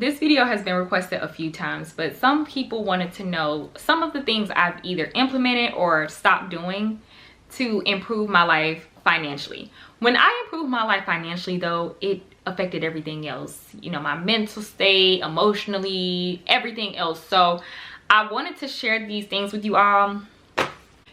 this video has been requested a few times, but some people wanted to know some of the things I've either implemented or stopped doing to improve my life financially. When I improved my life financially though, it affected everything else, you know, my mental state, emotionally, everything else. So I wanted to share these things with you all.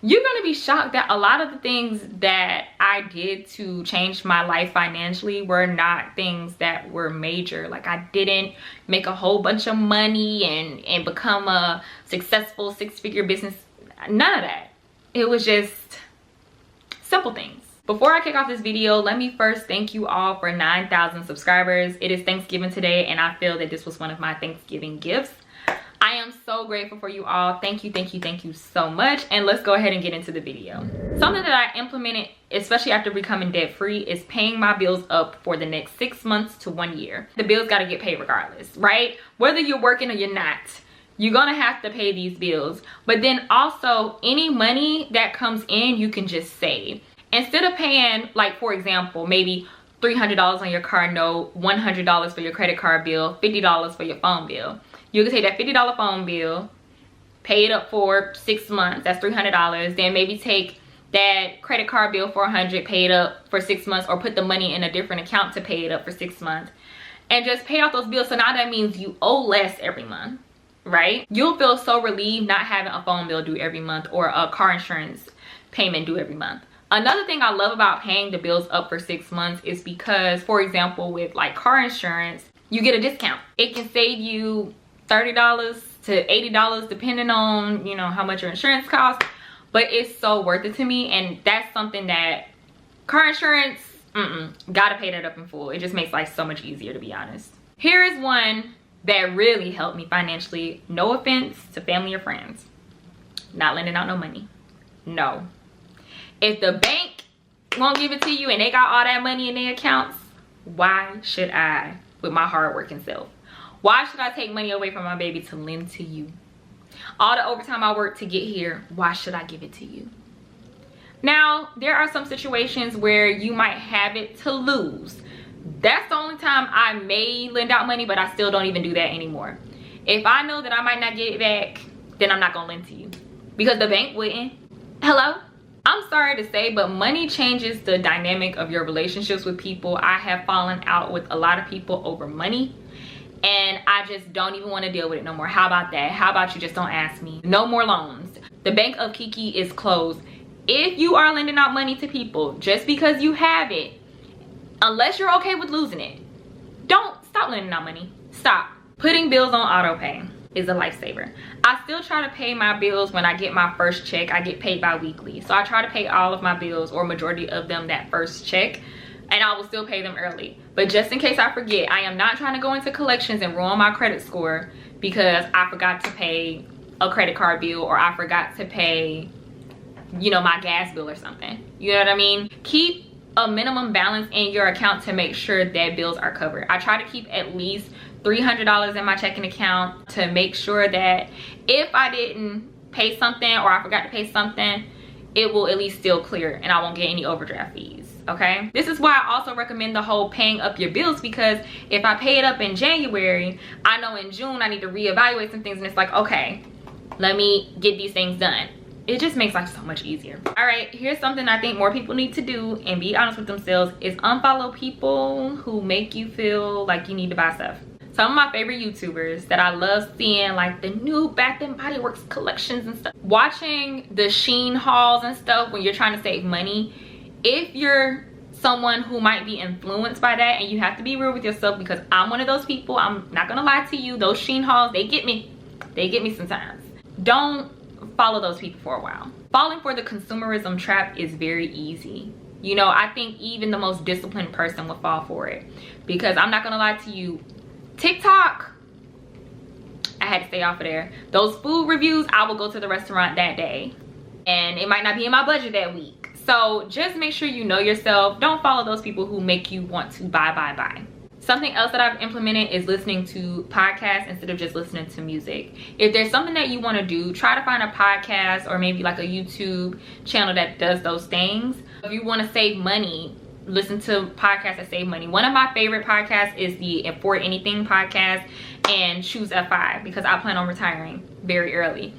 You're gonna be shocked that a lot of the things that I did to change my life financially were not things that were major. Like, I didn't make a whole bunch of money and become a successful six-figure business. None of that. It was just simple things. Before I kick off this video, let me first thank you all for 9,000 subscribers. It is Thanksgiving today, and I feel that this was one of my Thanksgiving gifts. I am so grateful for you all. Thank you, thank you, thank you so much. And let's go ahead and get into the video. Something that I implemented, especially after becoming debt free, is paying my bills up for the next 6 months to 1 year. The bills got to get paid regardless, right? Whether you're working or you're not, you're gonna have to pay these bills. But then also, any money that comes in, you can just save. Instead of paying, like, for example, maybe $300 on your car note, $100 for your credit card bill, $50 for your phone bill. You can take that $50 phone bill, pay it up for 6 months, that's $300. Then maybe take that credit card bill for $100, pay it up for 6 months, or put the money in a different account to pay it up for 6 months. And just pay off those bills. So now that means you owe less every month, right? You'll feel so relieved not having a phone bill due every month or a car insurance payment due every month. Another thing I love about paying the bills up for 6 months is because, for example, with like car insurance, you get a discount. It can save you $30 to $80 depending on, you know, how much your insurance costs, but it's so worth it to me. And that's something that car insurance, gotta pay that up in full. It just makes life so much easier, to be honest. Here is one that really helped me financially. No offense to family or friends, not lending out no money. No, if the bank won't give it to you and they got all that money in their accounts, why should I, with my hardworking self? Why should I take money away from my baby to lend to you? All the overtime I worked to get here, why should I give it to you? Now, there are some situations where you might have it to lose. That's the only time I may lend out money, but I still don't even do that anymore. If I know that I might not get it back, then I'm not gonna lend to you, because the bank wouldn't. Hello? I'm sorry to say, but money changes the dynamic of your relationships with people. I have fallen out with a lot of people over money, and I just don't even want to deal with it no more. How about that? How about you just don't ask me? No more loans. The Bank of Kiki is closed. If you are lending out money to people just because you have it, unless you're okay with losing it, stop lending out money. Stop. Putting bills on auto pay is a lifesaver. I still try to pay my bills when I get my first check. I get paid bi-weekly, so I try to pay all of my bills, or majority of them, that first check, and I will still pay them early. But just in case I forget, I am not trying to go into collections and ruin my credit score because I forgot to pay a credit card bill, or I forgot to pay, you know, my gas bill or something. You know what I mean? Keep a minimum balance in your account to make sure that bills are covered. I try to keep at least $300 in my checking account to make sure that if I didn't pay something or I forgot to pay something, it will at least still clear and I won't get any overdraft fees. Okay, this is why I also recommend the whole paying up your bills, because if I pay it up in January, I know in June I need to reevaluate some things, and it's like, okay, let me get these things done. It just makes life so much easier. All right, here's something I think more people need to do and be honest with themselves, is unfollow people who make you feel like you need to buy stuff. Some of my favorite YouTubers that I love seeing, like the new Bath and Body Works collections and stuff, watching the Shein hauls and stuff when you're trying to save money. If you're someone who might be influenced by that, and you have to be real with yourself, because I'm one of those people, I'm not gonna lie to you, those Shein hauls, they get me sometimes. Don't follow those people for a while. Falling for the consumerism trap is very easy. You know, I think even the most disciplined person will fall for it, because I'm not gonna lie to you, TikTok, I had to stay off of there. Those food reviews, I will go to the restaurant that day and it might not be in my budget that week. So just make sure you know yourself. Don't follow those people who make you want to buy. Something else that I've implemented is listening to podcasts instead of just listening to music. If there's something that you want to do, try to find a podcast or maybe like a YouTube channel that does those things. If you want to save money, listen to podcasts that save money. One of my favorite podcasts is the For Anything podcast, and Choose F5 because I plan on retiring very early.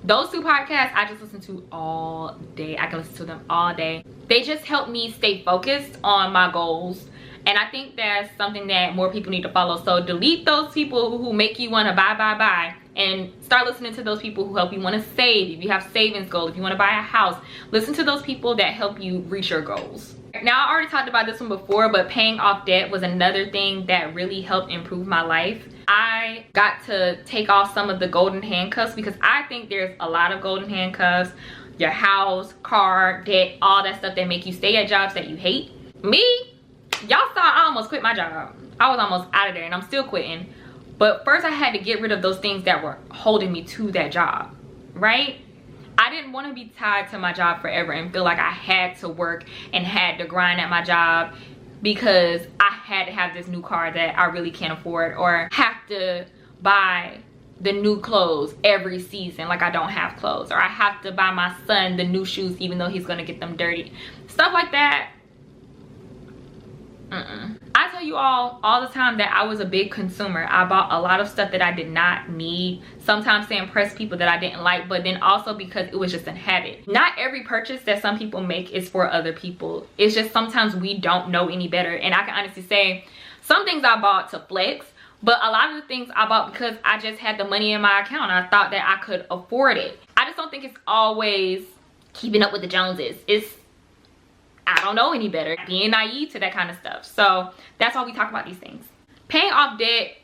Those two podcasts I just listen to all day. I can listen to them all day. They just help me stay focused on my goals. And I think that's something that more people need to follow. So delete those people who make you want to buy, and start listening to those people who help you want to save. If you have savings goals, if you want to buy a house, listen to those people that help you reach your goals. Now, I already talked about this one before, but paying off debt was another thing that really helped improve my life. I got to take off some of the golden handcuffs because I think there's a lot of golden handcuffs. Your house, car, debt, all that stuff that make you stay at jobs that you hate. Me, y'all saw I almost quit my job. I was almost out of there and I'm still quitting. But first I had to get rid of those things that were holding me to that job, right? I didn't want to be tied to my job forever and feel like I had to work and had to grind at my job because I had to have this new car that I really can't afford, or have to buy the new clothes every season like I don't have clothes, or I have to buy my son the new shoes even though he's gonna get them dirty. Stuff like that. I tell you all the time that I was a big consumer. I bought a lot of stuff that I did not need, sometimes to impress people that I didn't like, but then also because it was just a habit. Not every purchase that some people make is for other people. It's just sometimes we don't know any better. And I can honestly say some things I bought to flex, but a lot of the things I bought because I just had the money in my account. I thought that I could afford it. I just don't think it's always keeping up with the Joneses. I don't know any better, being naive to that kind of stuff. So that's why we talk about these things. Paying off debt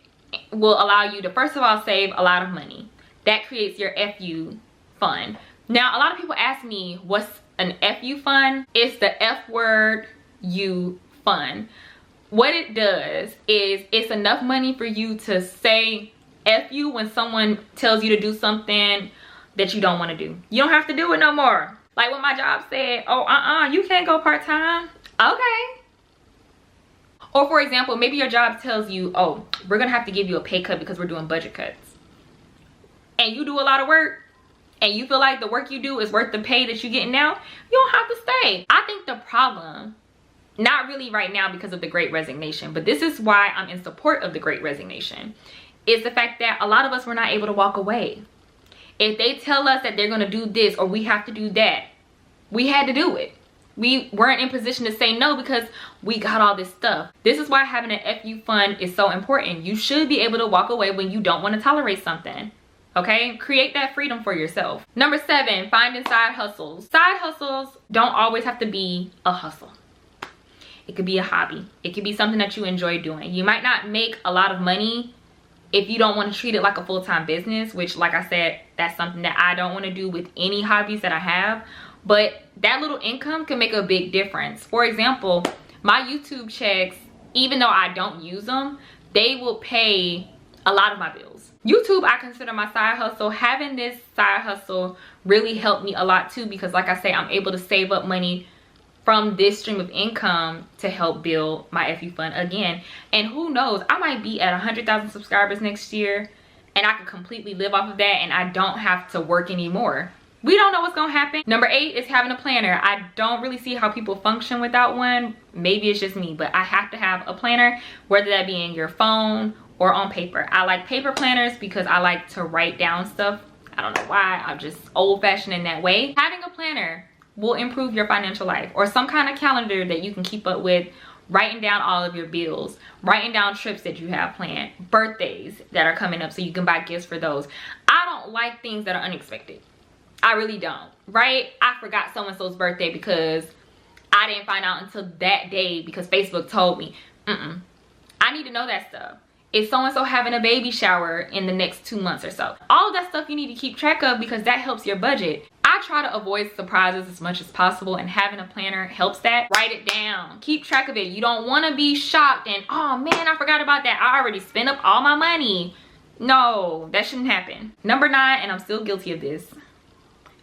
will allow you to, first of all, save a lot of money. That creates your FU fund. Now, a lot of people ask me, what's an FU fund? It's the F word U fund. What it does is it's enough money for you to say FU when someone tells you to do something that you don't want to do. You don't have to do it no more. Like when my job said, oh, you can't go part-time. Okay. Or for example, maybe your job tells you, oh, we're gonna have to give you a pay cut because we're doing budget cuts. And you do a lot of work and you feel like the work you do is worth the pay that you're getting now, you don't have to stay. I think the problem, not really right now because of the Great Resignation, but this is why I'm in support of the Great Resignation, is the fact that a lot of us were not able to walk away. If they tell us that they're going to do this or we have to do that, we had to do it. We weren't in position to say no because we got all this stuff. This is why having an FU fund is so important. You should be able to walk away when you don't want to tolerate something. Okay? Create that freedom for yourself. Number 7, finding side hustles. Side hustles don't always have to be a hustle. It could be a hobby. It could be something that you enjoy doing. You might not make a lot of money if you don't want to treat it like a full-time business, which, like I said, that's something that I don't want to do with any hobbies that I have. But that little income can make a big difference. For example, my YouTube checks, even though I don't use them, they will pay a lot of my bills. YouTube, I consider my side hustle. Having this side hustle really helped me a lot too, because like I say, I'm able to save up money from this stream of income to help build my FU fund again. And who knows, I might be at 100,000 subscribers next year and I could completely live off of that and I don't have to work anymore. We don't know what's gonna happen. Number 8 is having a planner. I don't really see how people function without one. Maybe it's just me, but I have to have a planner, whether that be in your phone or on paper. I like paper planners because I like to write down stuff. I don't know why, I'm just old-fashioned in that way. Having a planner will improve your financial life, or some kind of calendar that you can keep up with, writing down all of your bills, writing down trips that you have planned, birthdays that are coming up so you can buy gifts for those. I don't like things that are unexpected. I really don't, right? I forgot so-and-so's birthday because I didn't find out until that day because Facebook told me. I need to know that stuff. Is so-and-so having a baby shower in the next 2 months or so? All of that stuff you need to keep track of because that helps your budget. I try to avoid surprises as much as possible, and having a planner helps that. Write it down. Keep track of it. You don't want to be shocked and, oh man, I forgot about that. I already spent up all my money. No, that shouldn't happen. Number 9, and I'm still guilty of this,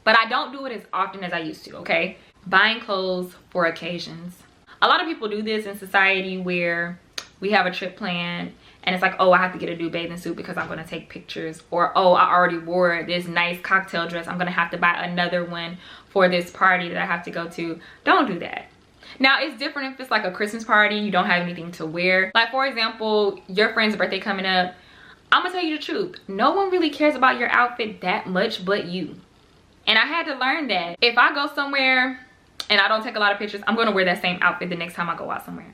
but I don't do it as often as I used to, okay? Buying clothes for occasions. A lot of people do this in society where we have a trip planned and it's like, oh, I have to get a new bathing suit because I'm gonna take pictures. Or, oh, I already wore this nice cocktail dress. I'm gonna have to buy another one for this party that I have to go to. Don't do that. Now, it's different if it's like a Christmas party, you don't have anything to wear. Like, for example, your friend's birthday coming up. I'm gonna tell you the truth. No one really cares about your outfit that much but you. And I had to learn that. If I go somewhere and I don't take a lot of pictures, I'm gonna wear that same outfit the next time I go out somewhere.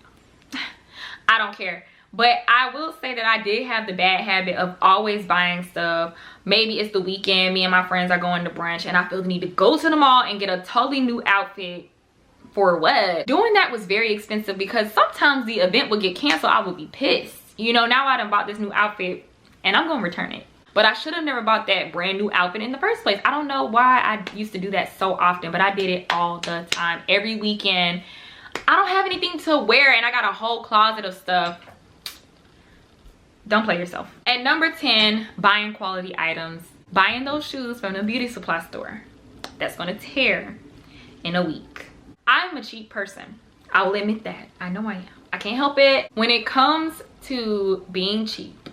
I don't care. But I will say that I did have the bad habit of always buying stuff. Maybe it's the weekend, me and my friends are going to brunch, and I feel the need to go to the mall and get a totally new outfit. For what? Doing that was very expensive because sometimes the event would get canceled. I would be pissed. You know, now I done bought this new outfit and I'm gonna return it. But I should have never bought that brand new outfit in the first place. I don't know why I used to do that so often, but I did it all the time. Every weekend. I don't have anything to wear and I got a whole closet of stuff. Don't play yourself. And number 10, buying quality items. Buying those shoes from the beauty supply store that's gonna tear in a week. I'm a cheap person. I'll admit that. I know I am. I can't help it. When it comes to being cheap,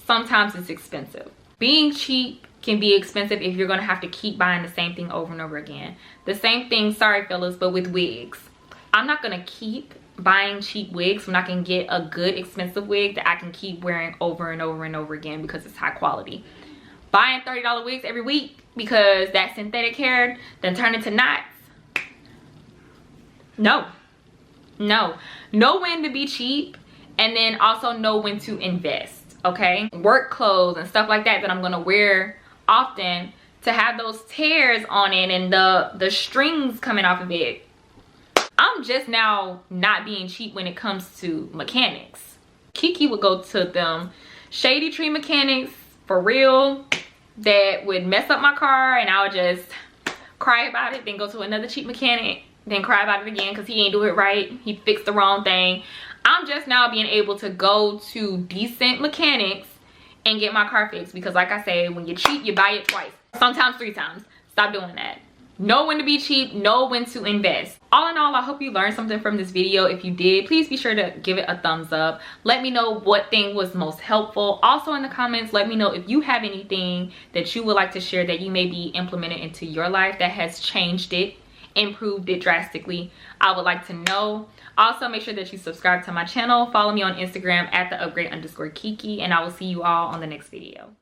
sometimes it's expensive. Being cheap can be expensive if you're gonna have to keep buying the same thing over and over again. The same thing, sorry fellas, but with wigs. I'm not gonna keep buying cheap wigs when I can get a good expensive wig that I can keep wearing over and over and over again because it's high quality. Buying $30 wigs every week because that synthetic hair then turn into knots. No. Know when to be cheap and then also know when to invest, okay? Work clothes and stuff like that that I'm gonna wear often, to have those tears on it and the strings coming off of it. I'm just now not being cheap when it comes to mechanics. Kiki would go to them shady tree mechanics for real that would mess up my car, and I would just cry about it, then go to another cheap mechanic, then cry about it again because he ain't do it right. He fixed the wrong thing. I'm just now being able to go to decent mechanics and get my car fixed because, like I said, when you're cheap, you buy it twice, sometimes 3 times. Stop doing that. Know when to be cheap, know when to invest. All in all, I hope you learned something from this video. If you did, please be sure to give it a thumbs up. Let me know what thing was most helpful. Also in the comments, let me know if you have anything that you would like to share that you may be implemented into your life that has changed it, improved it drastically. I would like to know. Also, make sure that you subscribe to my channel. Follow me on Instagram at @the_upgrade_Kiki, and I will see you all on the next video.